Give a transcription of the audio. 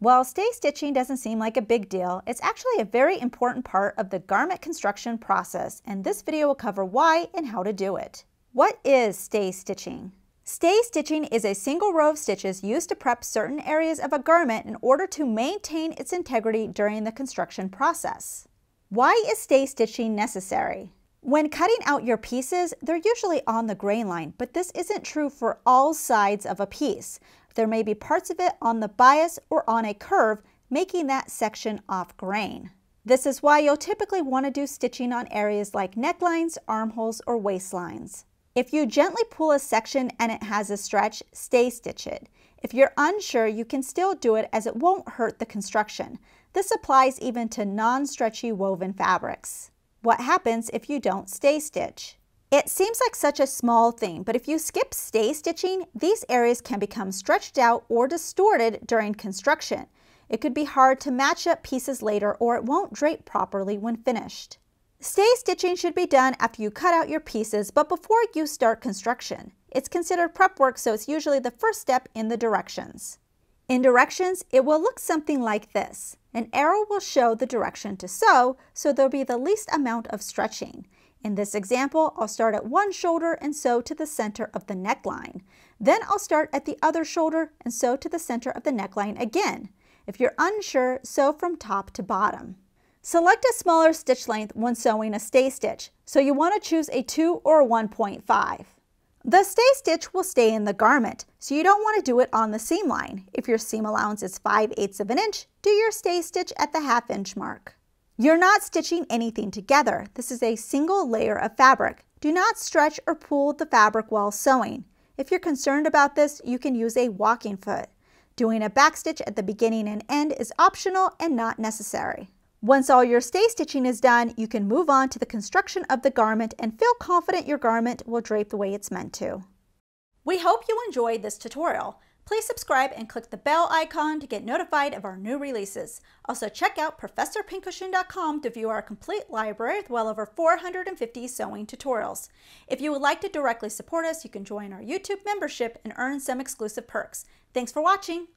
While stay stitching doesn't seem like a big deal, it's actually a very important part of the garment construction process, and this video will cover why and how to do it. What is stay stitching? Stay stitching is a single row of stitches used to prep certain areas of a garment in order to maintain its integrity during the construction process. Why is stay stitching necessary? When cutting out your pieces, they're usually on the grain line, but this isn't true for all sides of a piece. There may be parts of it on the bias or on a curve, making that section off grain. This is why you'll typically want to do stitching on areas like necklines, armholes, or waistlines. If you gently pull a section and it has a stretch, stay stitch it. If you're unsure, you can still do it as it won't hurt the construction. This applies even to non-stretchy woven fabrics. What happens if you don't stay stitch? It seems like such a small thing, but if you skip stay stitching, these areas can become stretched out or distorted during construction. It could be hard to match up pieces later, or it won't drape properly when finished. Stay stitching should be done after you cut out your pieces, but before you start construction. It's considered prep work, so it's usually the first step in the directions. In directions, it will look something like this. An arrow will show the direction to sew, so there'll be the least amount of stretching. In this example, I'll start at one shoulder and sew to the center of the neckline. Then I'll start at the other shoulder and sew to the center of the neckline again. If you're unsure, sew from top to bottom. Select a smaller stitch length when sewing a stay stitch, so you want to choose a 2 or a 1.5. The stay stitch will stay in the garment, so you don't want to do it on the seam line. If your seam allowance is 5/8 of an inch, do your stay stitch at the 1/2 inch mark. You're not stitching anything together. This is a single layer of fabric. Do not stretch or pull the fabric while sewing. If you're concerned about this, you can use a walking foot. Doing a backstitch at the beginning and end is optional and not necessary. Once all your stay stitching is done, you can move on to the construction of the garment and feel confident your garment will drape the way it's meant to. We hope you enjoyed this tutorial. Please subscribe and click the bell icon to get notified of our new releases. Also check out ProfessorPincushion.com to view our complete library with well over 450 sewing tutorials. If you would like to directly support us, you can join our YouTube membership and earn some exclusive perks. Thanks for watching!